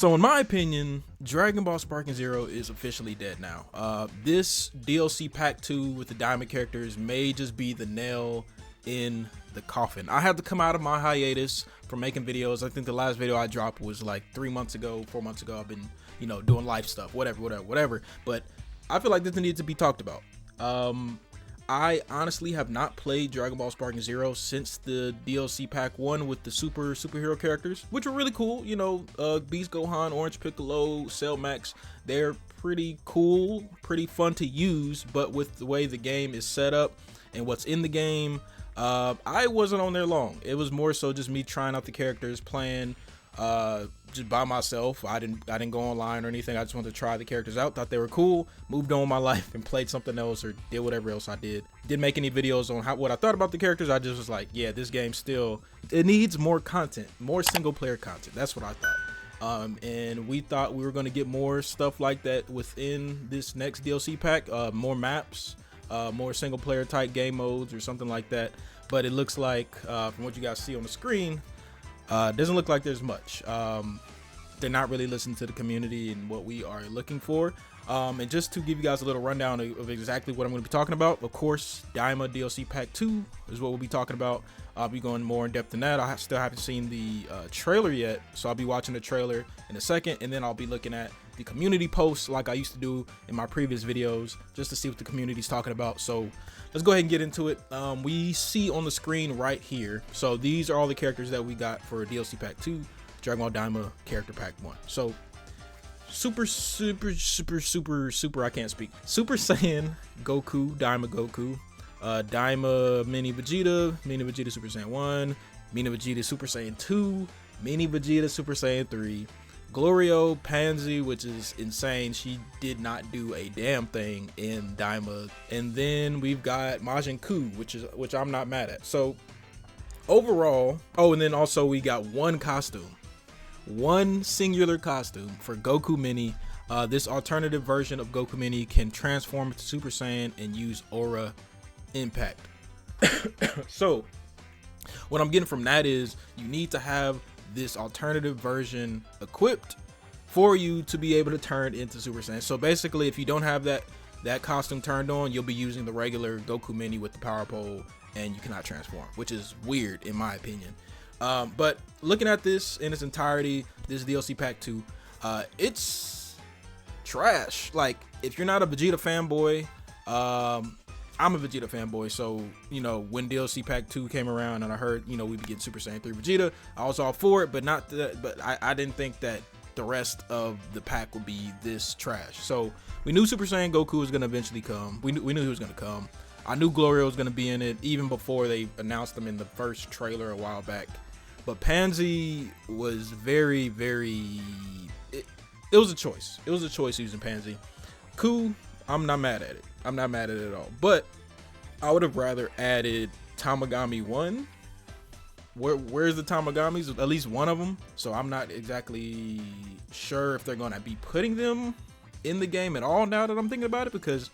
So in my opinion, Dragon Ball Sparking Zero is officially dead now. This DLC Pack 2 with the diamond characters may just be the nail in the coffin. I had to come out of my hiatus from making videos. I think the last video I dropped was like 3 months ago, 4 months ago. I've been, doing life stuff, whatever. But I feel like this needs to be talked about. I honestly have not played Dragon Ball Sparking Zero since the DLC Pack 1 with the superhero characters, which were really cool. Beast Gohan, Orange Piccolo, Cell Max, they're pretty cool, pretty fun to use, but with the way the game is set up and what's in the game, I wasn't on there long. It was more so just me trying out the characters, playing just by myself. I didn't go online or anything. I just wanted to try the characters out, thought they were cool, moved on with my life and played something else or did whatever else I did. Didn't make any videos on what I thought about the characters. I just was like, yeah, this game it needs more content, more single player content. That's what I thought. And we thought we were going to get more stuff like that within this next DLC pack, more maps, more single player type game modes or something like that. But it looks like from what you guys see on the screen, doesn't look like there's much. They're not really listening to the community and what we are looking for. And just to give you guys a little rundown of exactly what I'm going to be talking about, of course, Daima DLC Pack 2 is what we'll be talking about. I'll be going more in depth in that. I still haven't seen the trailer yet, so I'll be watching the trailer in a second, and then I'll be looking at the community posts like I used to do in my previous videos, just to see what the community's talking about. So let's go ahead and get into it. We see on the screen right here, so these are all the characters that we got for DLC Pack 2, Dragon Ball Daima Character Pack 1. So super, I can't speak. Super Saiyan Goku, Daima Goku, Daima Mini Vegeta Super Saiyan 1, Mini Vegeta Super Saiyan 2, Mini Vegeta Super Saiyan 3, Glorio Pansy, which is insane. She did not do a damn thing in Daima. And then we've got Majin Ku, which I'm not mad at. So overall, and then also we got one singular costume for Goku Mini. This alternative version of Goku Mini can transform into Super Saiyan and use Aura Impact. So what I'm getting from that is you need to have this alternative version equipped for you to be able to turn into Super Saiyan. So basically, if you don't have that costume turned on, you'll be using the regular Goku Mini with the power pole and you cannot transform, which is weird in my opinion. But looking at this in its entirety, this DLC Pack 2, it's trash. Like, if you're not a Vegeta fanboy, I'm a Vegeta fanboy, so when DLC Pack 2 came around and I heard we'd be getting Super Saiyan 3 Vegeta, I was all for it, but I didn't think that the rest of the pack would be this trash. So we knew Super Saiyan Goku was gonna eventually come. We knew he was gonna come. I knew Glorio was gonna be in it even before they announced him in the first trailer a while back. But Pansy was very, very. It was a choice. It was a choice using Pansy. Ku, I'm not mad at it. I'm not mad at it at all. But I would have rather added Tamagami 1. Where's the Tamagamis? At least one of them. So I'm not exactly sure if they're going to be putting them in the game at all now that I'm thinking about it, because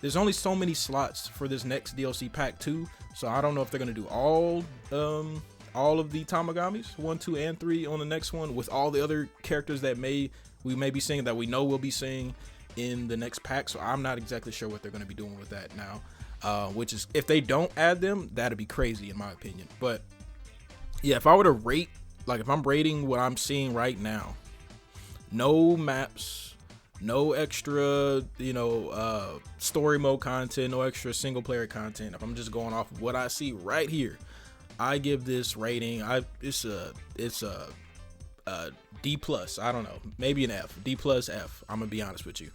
there's only so many slots for this next DLC Pack 2. So I don't know if they're going to do all of the Tamagamis, 1, 2, and 3 on the next one, with all the other characters that we may be seeing, that we know we'll be seeing in the next pack. So I'm not exactly sure what they're going to be doing with that now, which is, if they don't add them, that'd be crazy in my opinion. But yeah, if I were to rate, like if I'm rating what I'm seeing right now, no maps, no extra story mode content, no extra single player content, if I'm just going off of what I see right here, I give this rating, it's a D plus. I don't know, maybe an F. D plus F. I'm gonna be honest with you.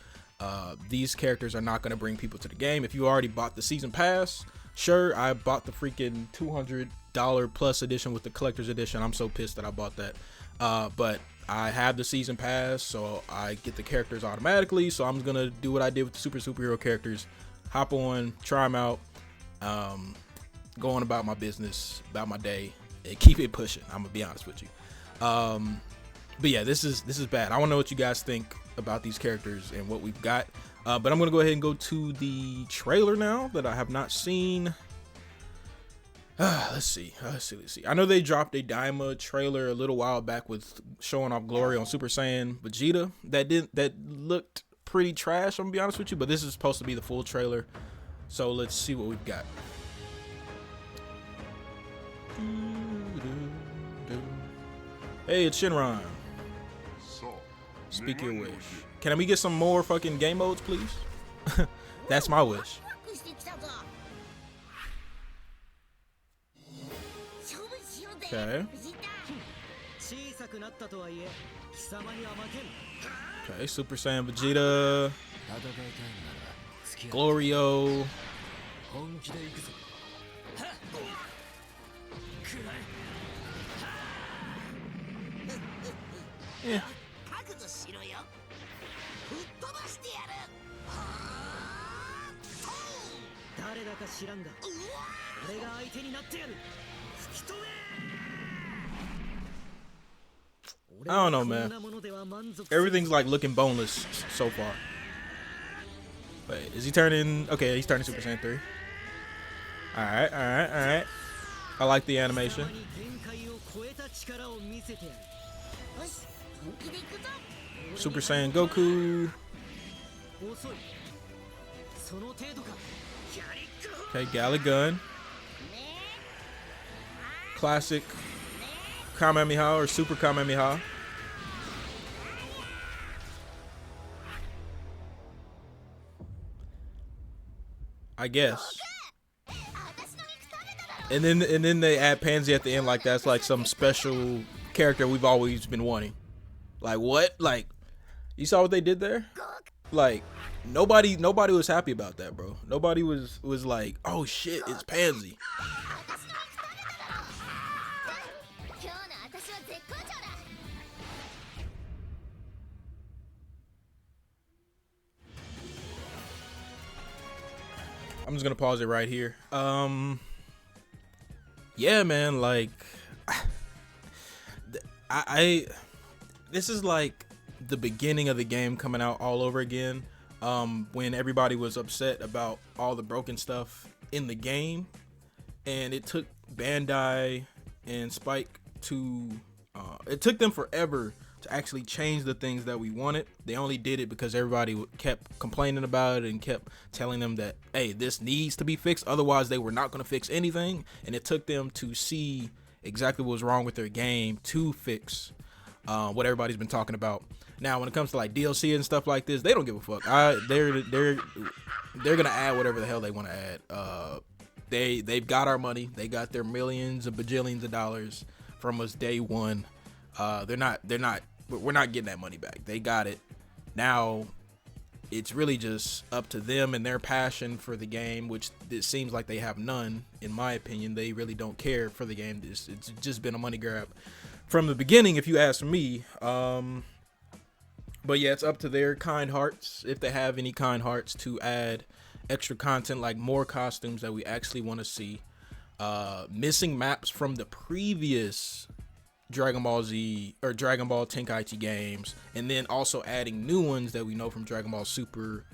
These characters are not gonna bring people to the game. If you already bought the season pass, sure, I bought the freaking $200 plus edition with the collector's edition. I'm so pissed that I bought that. But I have the season pass, so I get the characters automatically. So I'm gonna do what I did with the superhero characters: hop on, try them out, go on about my business, about my day, and keep it pushing. I'm gonna be honest with you. But yeah, this is bad. I want to know what you guys think about these characters and what we've got. But I'm gonna go ahead and go to the trailer now that I have not seen. Let's see. I know they dropped a Daima trailer a little while back with showing off Glory on Super Saiyan Vegeta. That looked pretty trash, I'm gonna be honest with you, but this is supposed to be the full trailer. So let's see what we've got. Hey, it's Shinron. Speak your wish. Can we get some more fucking game modes, please? That's my wish. Okay. Okay, Super Saiyan Vegeta. Glorio. Yeah. I don't know, man. Everything's like looking boneless so far. Wait, is he turning? Okay, he's turning Super Saiyan 3. Alright. I like the animation. Super Saiyan Goku. Okay, Galagun. Classic Kamehameha or Super Kamehameha. I guess. And then they add Pansy at the end like that's like some special character we've always been wanting. Like what? Like you saw what they did there? Like nobody was happy about that, bro. Nobody was like, "Oh shit, it's Pansy." I'm just gonna pause it right here. Yeah, man, like this is like the beginning of the game coming out all over again. When everybody was upset about all the broken stuff in the game, and it took Bandai and Spike to it took them forever to actually change the things that we wanted. They only did it because everybody kept complaining about it and kept telling them that, hey, this needs to be fixed, otherwise they were not going to fix anything. And it took them to see exactly what was wrong with their game to fix what everybody's been talking about. Now when it comes to like DLC and stuff like this, they don't give a fuck. They're gonna add whatever the hell they want to add. They've got our money. They got their millions and bajillions of dollars from us day one. We're not getting that money back. They got it. Now it's really just up to them and their passion for the game, which it seems like they have none. In my opinion, they really don't care for the game. It's just been a money grab from the beginning, if you ask me. But yeah, it's up to their kind hearts, if they have any kind hearts, to add extra content, like more costumes that we actually want to see, missing maps from the previous Dragon Ball Z or Dragon Ball Tenkaichi games, and then also adding new ones that we know from Dragon Ball Super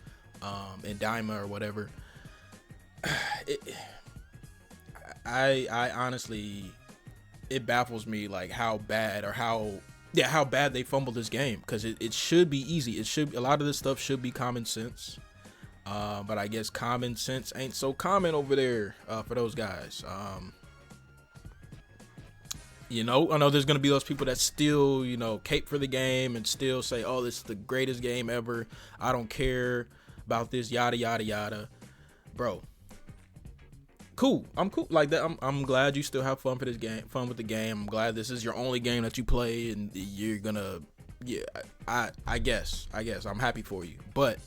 and Daima or whatever. I honestly, it baffles me like how bad they fumbled this game, because it should be easy. A lot of this stuff should be common sense, but I guess common sense ain't so common over there for those guys. I know there's gonna be those people that still, cape for the game and still say, "Oh, this is the greatest game ever. I don't care about this, yada yada yada." Bro, cool. I'm cool like that. I'm glad you still have fun with the game. I'm glad this is your only game that you play, and you're gonna, I guess I'm happy for you. But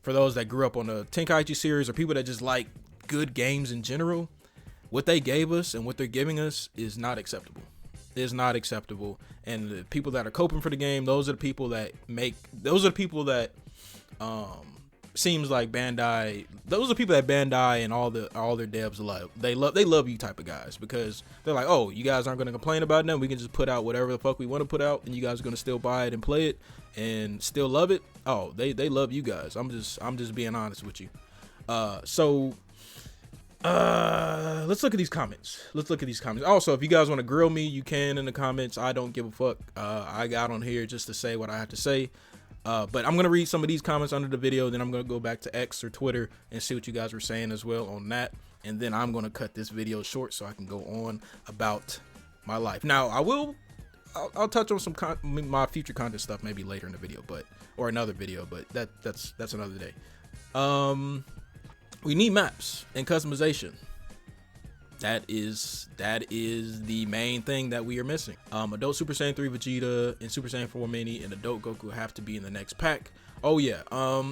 for those that grew up on the Tenkaichi series, or people that just like good games in general, what they gave us and what they're giving us is not acceptable. And the people that are coping for the game, those are the people that seems like Bandai, those are the people that Bandai and all their devs love. They love you type of guys, because they're like, oh, you guys aren't going to complain about them. We can just put out whatever the fuck we want to put out, and you guys are going to still buy it and play it and still love it. Oh, they love you guys. I'm just being honest with you. So Let's look at these comments. Also, if you guys want to grill me, you can in the comments. I don't give a fuck. I got on here just to say what I have to say. But I'm gonna read some of these comments under the video, then I'm gonna go back to X or Twitter and see what you guys were saying as well on that. And then I'm gonna cut this video short so I can go on about my life. Now I'll touch on some my future content stuff maybe later in the video, or another video, but that's another day. We need maps and customization. That is the main thing that we are missing. Adult Super Saiyan 3 Vegeta and Super Saiyan 4 Mini and Adult Goku have to be in the next pack. Oh yeah,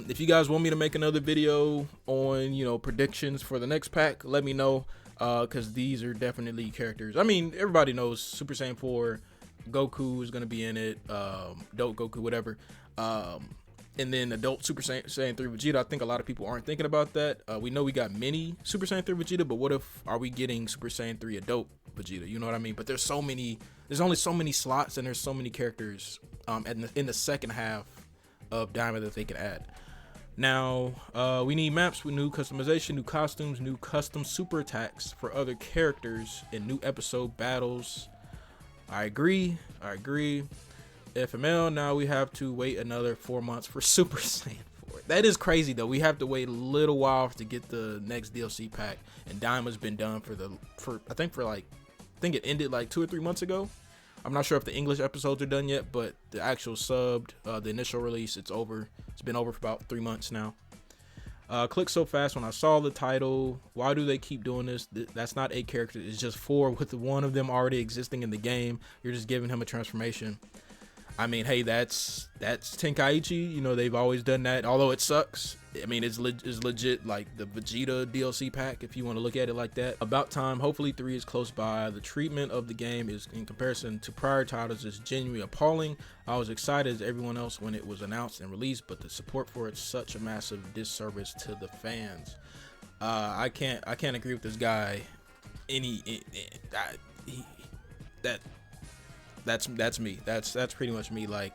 if you guys want me to make another video on, you know, predictions for the next pack, let me know, because these are definitely characters. I mean, everybody knows Super Saiyan 4 Goku is going to be in it, Adult Goku, whatever. And then Adult Super Saiyan 3 Vegeta, I think a lot of people aren't thinking about that. We know we got mini Super Saiyan 3 Vegeta, but what if are we getting Super Saiyan 3 Adult Vegeta? You know what I mean? But there's only so many slots, and there's so many characters in the second half of Daima that they can add. Now, we need maps with new customization, new costumes, new custom super attacks for other characters, and new episode battles. I agree. FML, now we have to wait another 4 months for Super Saiyan 4. That is crazy though. We have to wait a little while to get the next DLC pack, and Daima's been done I think it ended like 2 or 3 months ago. I'm not sure if the English episodes are done yet, but the actual subbed, the initial release, it's over. It's been over for about 3 months now. Clicked so fast when I saw the title. Why do they keep doing this? That's not 8 characters. It's just 4 with one of them already existing in the game. You're just giving him a transformation. I mean, hey, that's Tenkaichi. You know, they've always done that. Although it sucks. I mean, it's legit like the Vegeta DLC pack, if you want to look at it like that. About time. Hopefully 3 is close by. The treatment of the game is, in comparison to prior titles, is genuinely appalling. I was excited as everyone else when it was announced and released, but the support for it's such a massive disservice to the fans. I can't agree with this guy. That's me. That's pretty much me. Like,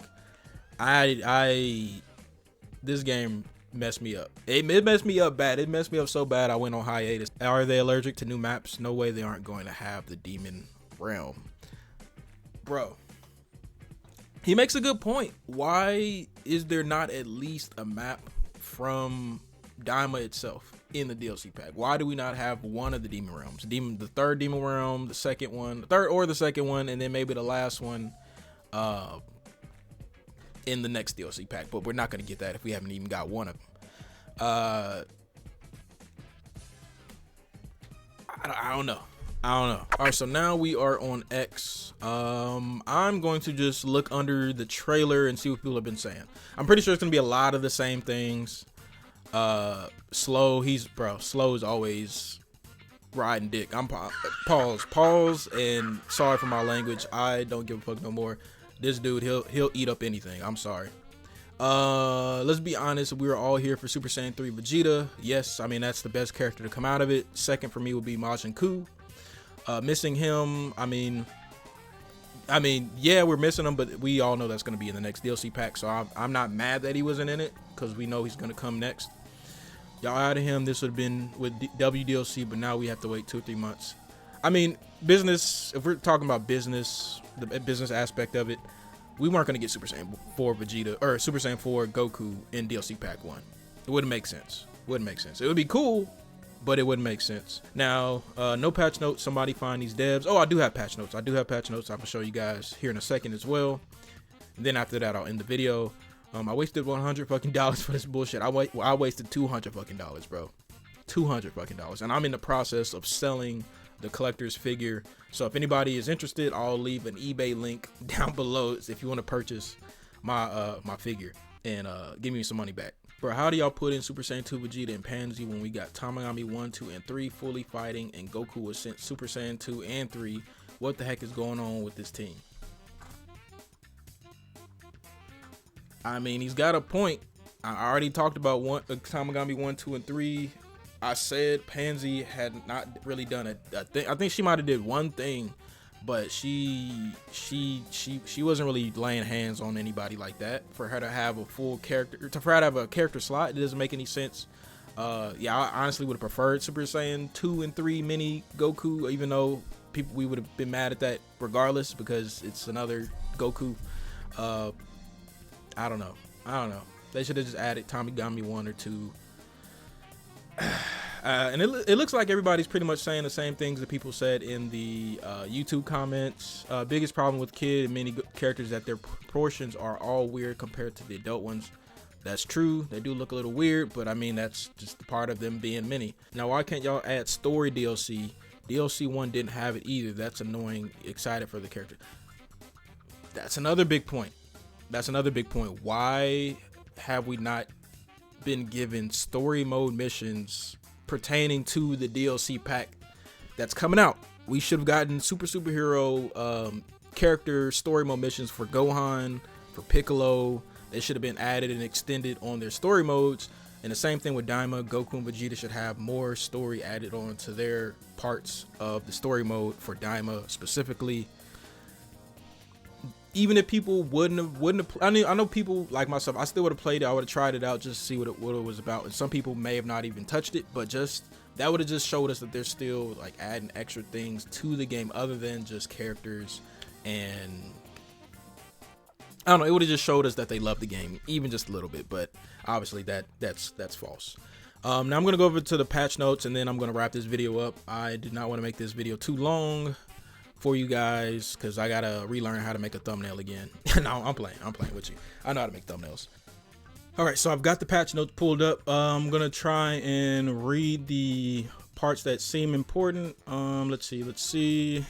this game messed me up. It messed me up bad. It messed me up so bad I went on hiatus. Are they allergic to new maps? No way they aren't going to have the Demon Realm. Bro, he makes a good point. Why is there not at least a map from Daima itself in the DLC pack? Why do we not have one of the Demon Realms? The third Demon Realm, the second one, and then maybe the last one in the next DLC pack. But we're not going to get that if we haven't even got one of them. I don't know. All right, so now we are on X. I'm going to just look under the trailer and see what people have been saying. I'm pretty sure it's going to be a lot of the same things. Slow is always riding dick. I'm pause and sorry for my language. I don't give a fuck no more. This dude, he'll eat up anything. I'm sorry. Let's be honest, we were all here for Super Saiyan 3 Vegeta. Yes, I mean that's the best character to come out of it. Second for me would be Majin Buu. Missing him, I mean yeah, we're missing him, but we all know that's going to be in the next DLC pack, so I'm not mad that he wasn't in it, because we know he's going to come next. Y'all out of him. This would have been with WDLC, but now we have to wait 2 or 3 months. I mean, business, if we're talking about business, the business aspect of it, we weren't going to get Super Saiyan 4 Vegeta or Super Saiyan 4 Goku in DLC pack 1. It wouldn't make sense. It would be cool, but it wouldn't make sense. Now, no patch notes. Somebody find these devs. Oh, I do have patch notes. I'm gonna show you guys here in a second as well. And then after that, I'll end the video. I wasted $100 fucking for this bullshit. I wasted $200 fucking, bro. $200 fucking, and I'm in the process of selling the collector's figure. So if anybody is interested, I'll leave an eBay link down below if you want to purchase my my figure and give me some money back. Bro, how do y'all put in Super Saiyan 2 Vegeta and Pansy when we got Tamagami 1, 2, and 3 fully fighting, and Goku was sent Super Saiyan 2 and 3? What the heck is going on with this team? I mean, he's got a point. I already talked about Tamagami 1, 2, and 3. I said Pansy had not really done a thing. I think she might have did one thing, but she wasn't really laying hands on anybody like that. For her to have a full character, for her to have a character slot, it doesn't make any sense. Yeah, I honestly would have preferred Super Saiyan 2 and 3 mini Goku, even though we would have been mad at that regardless because it's another Goku. I don't know. They should have just added Tomigami 1 or 2. And it looks like everybody's pretty much saying the same things that people said in the YouTube comments. Biggest problem with kid and mini characters is that their proportions are all weird compared to the adult ones. That's true. They do look a little weird, but I mean, that's just part of them being mini. Now, why can't y'all add story DLC? DLC 1 didn't have it either. That's annoying. Excited for the character. That's another big point. Why have we not been given story mode missions pertaining to the DLC pack that's coming out? We should have gotten superhero character story mode missions for Gohan, for Piccolo. They should have been added and extended on their story modes. And the same thing with Daima. Goku and Vegeta should have more story added on to their parts of the story mode for Daima specifically. Even if people wouldn't have, I know people like myself, I still would have played it. I would have tried it out just to see what it was about. And some people may have not even touched it, but that would have just showed us that they're still like adding extra things to the game other than just characters. And I don't know, it would have just showed us that they love the game, even just a little bit. But obviously that's false. Now I'm going to go over to the patch notes and then I'm going to wrap this video up. I did not want to make this video too long for you guys because I gotta relearn how to make a thumbnail again. No, I'm playing with you. I know how to make thumbnails. All right, so I've got the patch notes pulled up. I'm gonna try and read the parts that seem important. Let's see.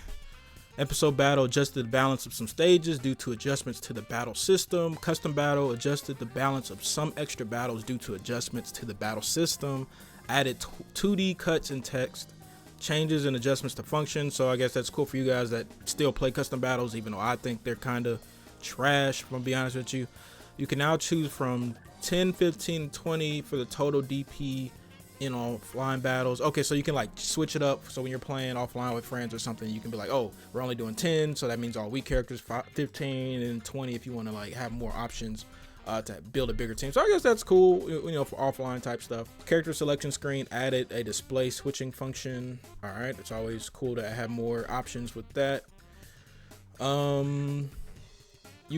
Episode battle adjusted the balance of some stages due to adjustments to the battle system. Custom battle adjusted the balance of some extra battles due to adjustments to the battle system. Added 2D cuts and text. Changes and adjustments to functions. So I guess that's cool for you guys that still play custom battles, even though I think they're kind of trash, if I'm gonna be honest with you. You can now choose from 10, 15, 20 for the total DP in offline battles. Okay, so you can like switch it up. So when you're playing offline with friends or something, you can be like, oh, we're only doing 10, so that means all weak characters, 15 and 20 if you want to like have more options to build a bigger team. So I guess that's cool, you know, for offline type stuff. Character selection screen added a display switching function. All right, it's always cool to have more options with that. You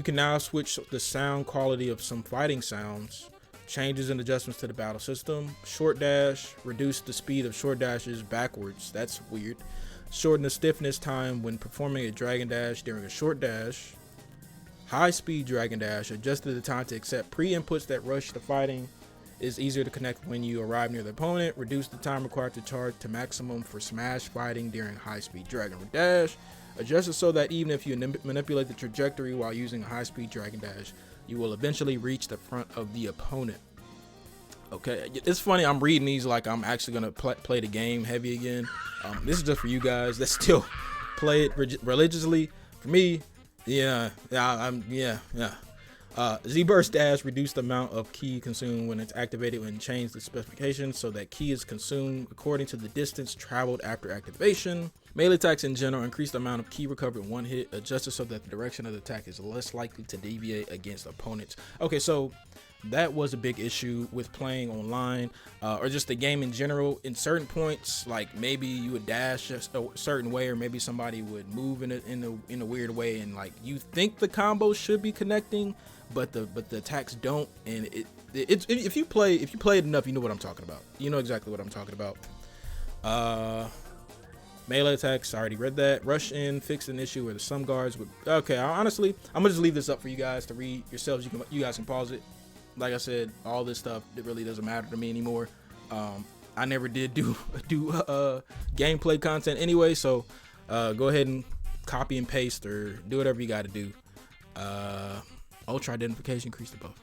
can now switch the sound quality of some fighting sounds. Changes and adjustments to the battle system. Short dash, reduce the speed of short dashes backwards. That's weird. Shorten the stiffness time when performing a dragon dash during a short dash. High speed dragon dash, adjusted the time to accept pre-inputs that rush the fighting. Is easier to connect when you arrive near the opponent. Reduce the time required to charge to maximum for smash fighting during high speed dragon dash. Adjusted so that even if you manipulate the trajectory while using a high speed dragon dash, you will eventually reach the front of the opponent. Okay, it's funny, I'm reading these like I'm actually gonna play the game heavy again. This is just for you guys that still play it religiously. For me, yeah. Z-Burst Dash reduced the amount of ki consumed when it's activated and change the specifications so that ki is consumed according to the distance traveled after activation. Melee attacks in general increase the amount of ki recovered in one hit, adjusted so that the direction of the attack is less likely to deviate against opponents. Okay, so that was a big issue with playing online or just the game in general. In certain points, like maybe you would dash a certain way, or maybe somebody would move in a weird way, and like you think the combos should be connecting, but the attacks don't. And if you play it enough, you know what I'm talking about. You know exactly what I'm talking about. Melee attacks, I already read that. Rush in, fixed an issue where some guards would. Okay, honestly, I'm gonna just leave this up for you guys to read yourselves. You guys can pause it. Like I said, all this stuff, it really doesn't matter to me anymore. I never did do gameplay content anyway, so go ahead and copy and paste or do whatever you got to do. Ultra identification increased the buff.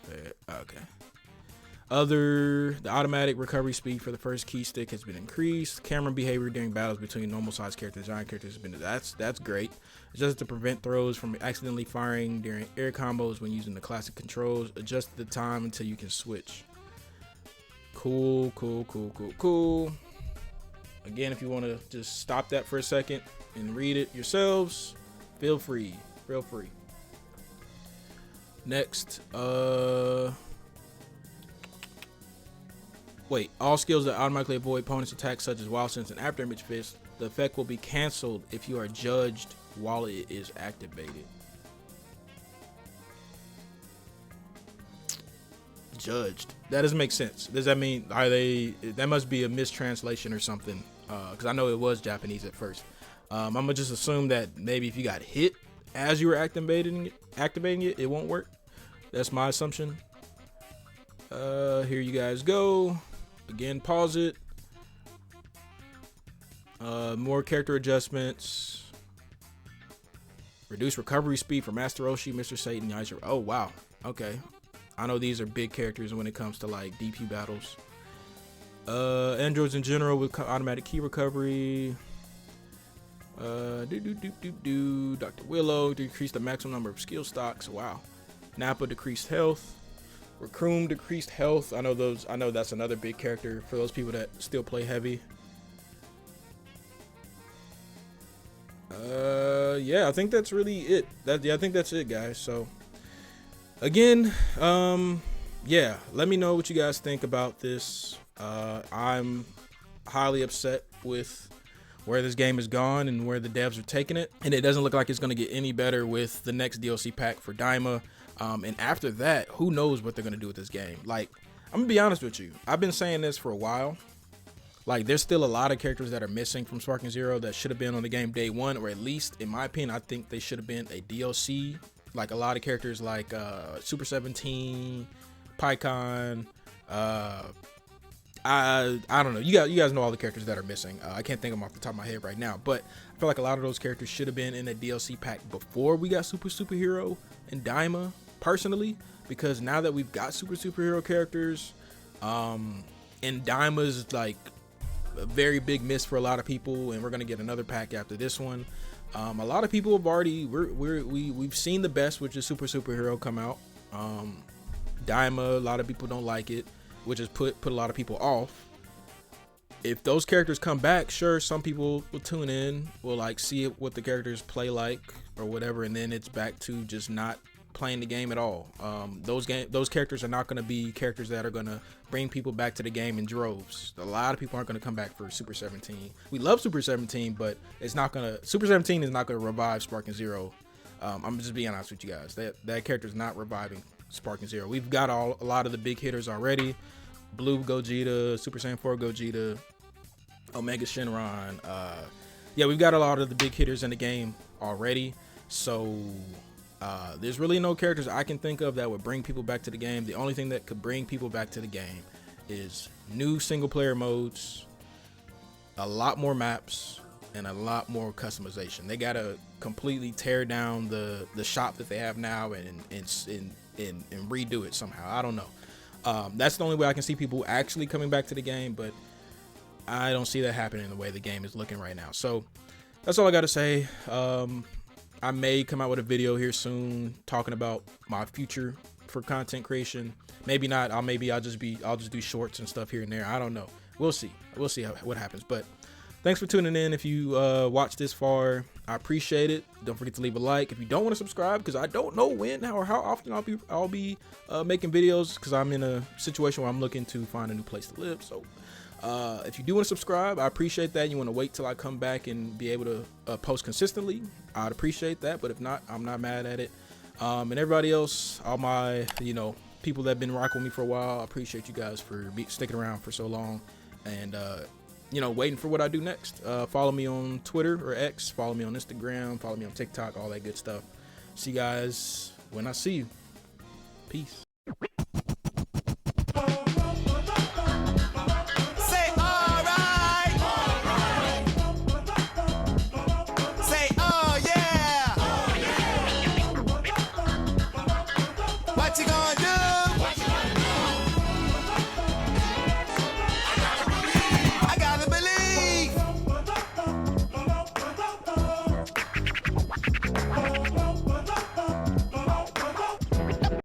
Okay. The automatic recovery speed for the first key stick has been increased. Camera behavior during battles between normal size characters and giant characters has been that's great. Just to prevent throws from accidentally firing during air combos when using the classic controls. Adjust the time until you can switch. Cool. Again, if you want to just stop that for a second and read it yourselves, feel free. Next, Wait, all skills that automatically avoid opponent's attacks such as Wild Sense and After Image Fist, the effect will be cancelled if you are judged while it is activated. Judged. That doesn't make sense. Does that mean, are they, that must be a mistranslation or something, because I know it was Japanese at first. I'm gonna just assume that maybe if you got hit as you were activating it, it won't work. That's my assumption. Here you guys go. Again, pause it. More character adjustments. Reduce recovery speed for Master Roshi, Mr. Satan, Yaiser. Oh wow. Okay. I know these are big characters when it comes to like DP battles. Androids in general with automatic key recovery. Dr. Willow decrease the maximum number of skill stocks. Wow. Nappa decreased health. Recruit decreased health. I know that's another big character for those people that still play heavy. Yeah, I think that's really it. I think that's it, guys. So again, yeah, let me know what you guys think about this. I'm highly upset with where this game is gone and where the devs are taking it, and it doesn't look like it's going to get any better with the next DLC pack for Daima. And after that, who knows what they're going to do with this game. Like, I'm gonna be honest with you, I've been saying this for a while. Like, there's still a lot of characters that are missing from Sparking Zero that should have been on the game day one, or at least in my opinion, I think they should have been a DLC. Like a lot of characters like Super 17, PyCon, I don't know. You guys know all the characters that are missing. I can't think of them off the top of my head right now, but I feel like a lot of those characters should have been in a DLC pack before we got Superhero and Daima, personally, because now that we've got Superhero characters, and Daima's like a very big miss for a lot of people, and we're gonna get another pack after this one. A lot of people have already we've seen the best, which is Superhero, come out. Daima, a lot of people don't like it, which has put a lot of people off. If those characters come back, sure, some people will tune in, will like see what the characters play like or whatever, and then it's back to just not playing the game at all. Those characters are not going to be characters that are going to bring people back to the game in droves. A lot of people aren't going to come back for Super 17. We love Super 17, but it's not going to. Super 17 is not going to revive Sparking Zero. I'm just being honest with you guys. That character is not reviving Sparking Zero. We've got a lot of the big hitters already. Blue Gogeta, Super Saiyan 4 Gogeta, Omega Shenron. Yeah, we've got a lot of the big hitters in the game already. So there's really no characters I can think of that would bring people back to the game. The only thing that could bring people back to the game is new single player modes, a lot more maps, and a lot more customization. They gotta completely tear down the shop that they have now and redo it somehow. I don't know. That's the only way I can see people actually coming back to the game, but I don't see that happening the way the game is looking right now. So that's all I got to say. I may come out with a video here soon talking about my future for content creation. Maybe not. I'll just do shorts and stuff here and there. I don't know. We'll see. We'll see what happens. But thanks for tuning in. If you watched this far, I appreciate it. Don't forget to leave a like. If you don't want to subscribe, because I don't know when or how often I'll be making videos, because I'm in a situation where I'm looking to find a new place to live. So if you do want to subscribe, I appreciate that. You want to wait till I come back and be able to post consistently, I'd appreciate that. But if not, I'm not mad at it. And everybody else, all my people that have been rocking with me for a while, I appreciate you guys for sticking around for so long and waiting for what I do next. Follow me on Twitter or X, follow me on Instagram, follow me on TikTok, all that good stuff. See you guys when I see you. Peace.